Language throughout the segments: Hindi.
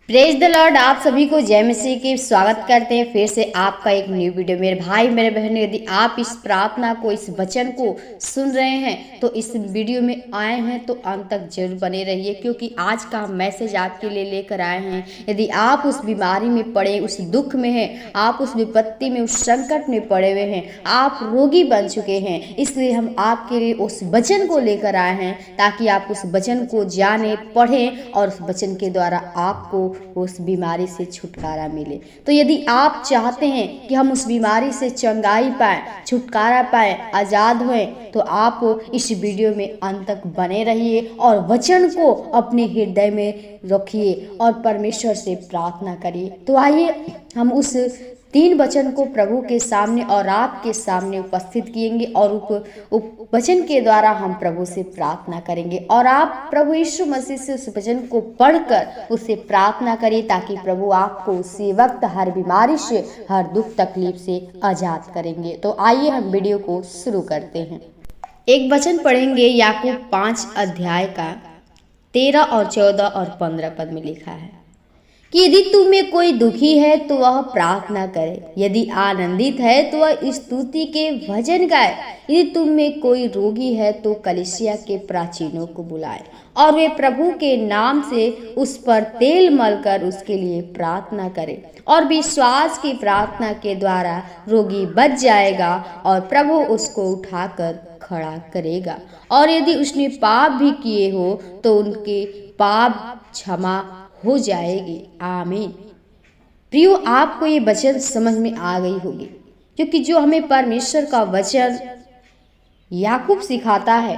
Praise the Lord. आप सभी को जय मसीह की स्वागत करते हैं फिर से आपका एक न्यू वीडियो। मेरे भाई मेरे बहन, यदि आप इस प्रार्थना को, इस वचन को सुन रहे हैं तो इस वीडियो में आए हैं तो अंत तक जरूर बने रहिए, क्योंकि आज का मैसेज आपके लिए लेकर आए हैं। यदि आप उस बीमारी में पड़े, उस दुख में हैं, आप उस विपत्ति में, उस संकट में पड़े हुए हैं, आप रोगी बन चुके हैं, इसलिए हम आपके लिए उस वचन को लेकर आए हैं ताकि आप उस वचन को जाने, पढ़ें और उस वचन के द्वारा आपको उस बीमारी से छुटकारा मिले। तो यदि आप चाहते हैं कि हम उस बीमारी से चंगाई पाएं, छुटकारा पाएं, आज़ाद हुए, तो आप इस वीडियो में अंत तक बने रहिए और वचन को अपने हृदय में रखिए और परमेश्वर से प्रार्थना करिए। तो आइए हम उस 3 वचन को प्रभु के सामने और आपके सामने उपस्थित किएंगे और वचन के द्वारा हम प्रभु से प्रार्थना करेंगे। और आप प्रभु यीशु मसीह से उस वचन को पढ़कर उससे प्रार्थना करिए ताकि प्रभु आपको उसी वक्त हर बीमारी से, हर दुख तकलीफ से आजाद करेंगे। तो आइए हम वीडियो को शुरू करते हैं। एक वचन पढ़ेंगे, याकूब 5 अध्याय का 13 और 14 और 15 पद में लिखा है कि यदि तुम में कोई दुखी है तो वह प्रार्थना करे, यदि आनंदित है तो वह स्तुति के भजन गाए, यदि तुम में कोई रोगी है तो कलीसिया के प्राचीनों को बुलाए और वे प्रभु के नाम से उस पर तेल मलकर उसके लिए प्रार्थना करे। और विश्वास की प्रार्थना के द्वारा रोगी बच जाएगा और प्रभु उसको उठाकर खड़ा करेगा। और यदि उसने पाप भी किए हो तो उनके पाप क्षमा हो जाएगी। आमीन। प्रियो, आपको ये वचन समझ में आ गई होगी, क्योंकि जो हमें परमेश्वर का वचन याकूब सिखाता है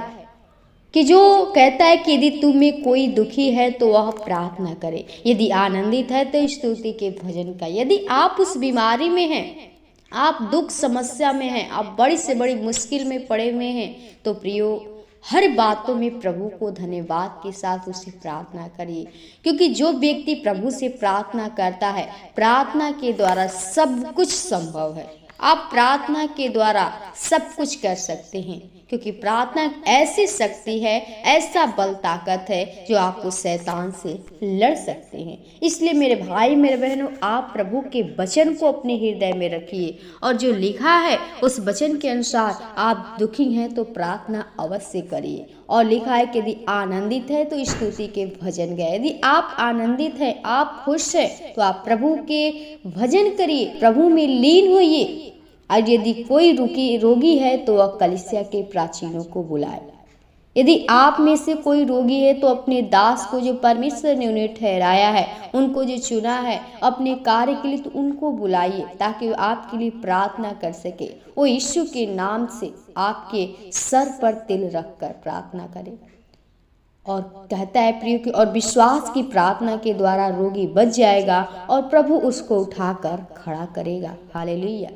कि जो कहता है कि यदि तुम में कोई दुखी है तो वह प्रार्थना करे, यदि आनंदित है तो स्तुति के भजन का। यदि आप उस बीमारी में हैं, आप दुख समस्या में हैं, आप बड़ी से बड़ी मुश्किल में पड़े हुए हैं, तो प्रियो हर बातों में प्रभु को धन्यवाद के साथ उससे प्रार्थना करिए, क्योंकि जो व्यक्ति प्रभु से प्रार्थना करता है, प्रार्थना के द्वारा सब कुछ संभव है। आप प्रार्थना के द्वारा सब कुछ कर सकते हैं, क्योंकि प्रार्थना ऐसी शक्ति है, ऐसा बल ताकत है जो आपको शैतान से लड़ सकते हैं। इसलिए मेरे भाई मेरे बहनों, आप प्रभु के वचन को अपने हृदय में रखिए और जो लिखा है उस वचन के अनुसार आप दुखी हैं तो प्रार्थना अवश्य करिए। और लिखा है कि यदि आनंदित है तो स्तुति के भजन गाए। यदि आप आनंदित हैं, आप खुश हैं, तो आप प्रभु के भजन करिए, प्रभु में लीन होइए। और यदि कोई रोगी है तो वह कलीसिया के प्राचीनों को बुलाए। यदि आप में से कोई रोगी है तो अपने दास को, जो परमेश्वर ने उन्हें ठहराया है, उनको जो चुना है अपने कार्य के लिए, तो उनको बुलाइए ताकि वो आपके लिए प्रार्थना कर सके। वो यीशु के नाम से आपके सर पर तिल रखकर प्रार्थना करे। और कहता है प्रियो कि और विश्वास की प्रार्थना के द्वारा रोगी बच जाएगा और प्रभु उसको उठाकर खड़ा करेगा। हालेलुया।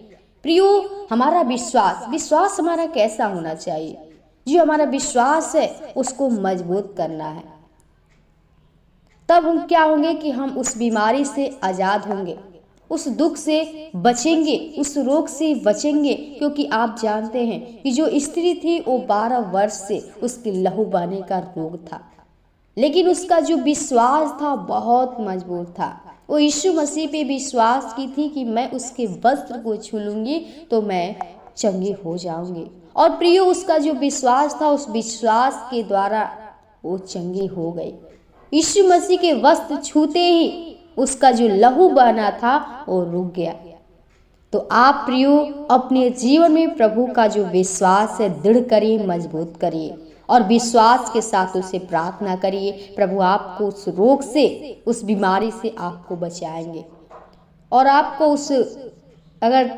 प्रियो, हमारा विश्वास हमारा कैसा होना चाहिए? जो हमारा विश्वास है उसको मजबूत करना है। तब हम क्या होंगे कि हम उस बीमारी से आजाद होंगे, उस दुख से बचेंगे, उस रोग से बचेंगे। क्योंकि आप जानते हैं कि जो स्त्री थी वो 12 वर्ष से उसके लहू बहने का रोग था, लेकिन उसका जो विश्वास था बहुत मजबूत था। वो यीशु मसीह पे विश्वास की थी कि मैं उसके वस्त्र को छू लूंगी तो मैं चंगी हो जाऊंगी। और प्रियो, उसका जो विश्वास था, उस विश्वास के द्वारा वो चंगी हो गई। यीशु मसीह के वस्त्र छूते ही उसका जो लहू बहना था वो रुक गया। तो आप प्रियो अपने जीवन में प्रभु का जो विश्वास है दृढ़ करिए, मजबूत करिए और विश्वास के साथ उसे प्रार्थना करिए। प्रभु आपको उस रोग से, उस बीमारी से आपको बचाएंगे। और आपको उस, अगर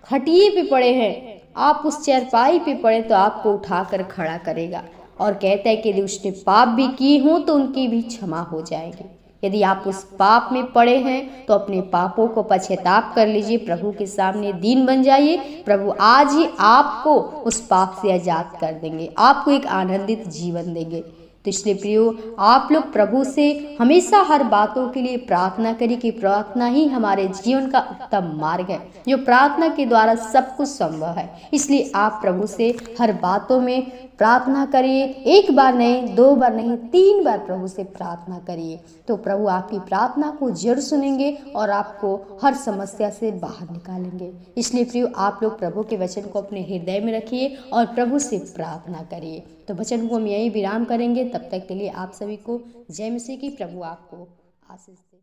खटिए पे पड़े हैं, आप उस चारपाई पे पड़े, तो आपको उठाकर खड़ा करेगा। और कहता है कि यदि उसने पाप भी किए हों तो उनकी भी क्षमा हो जाएगी। यदि आप उस पाप में पड़े हैं तो अपने पापों को पश्चाताप कर लीजिए, प्रभु के सामने दीन बन जाइए। प्रभु आज ही आपको उस पाप से आजाद कर देंगे, आपको एक आनंदित जीवन देंगे। तो इसलिए प्रियो, आप लोग प्रभु से हमेशा हर बातों के लिए प्रार्थना करिए कि प्रार्थना ही हमारे जीवन का उत्तम मार्ग है, जो प्रार्थना के द्वारा सब कुछ संभव है। इसलिए आप प्रभु से हर बातों में प्रार्थना करिए। एक बार नहीं, 2 बार नहीं, 3 बार प्रभु से प्रार्थना करिए, तो प्रभु आपकी प्रार्थना को जरूर सुनेंगे और आपको हर समस्या से बाहर निकालेंगे। इसलिए प्रियो, आप लोग प्रभु के वचन को अपने हृदय में रखिए और प्रभु से प्रार्थना करिए। तो वचन को हम यहीं विराम करेंगे। तब तक के लिए आप सभी को जय मसीह की। प्रभु आपको आशीष दे।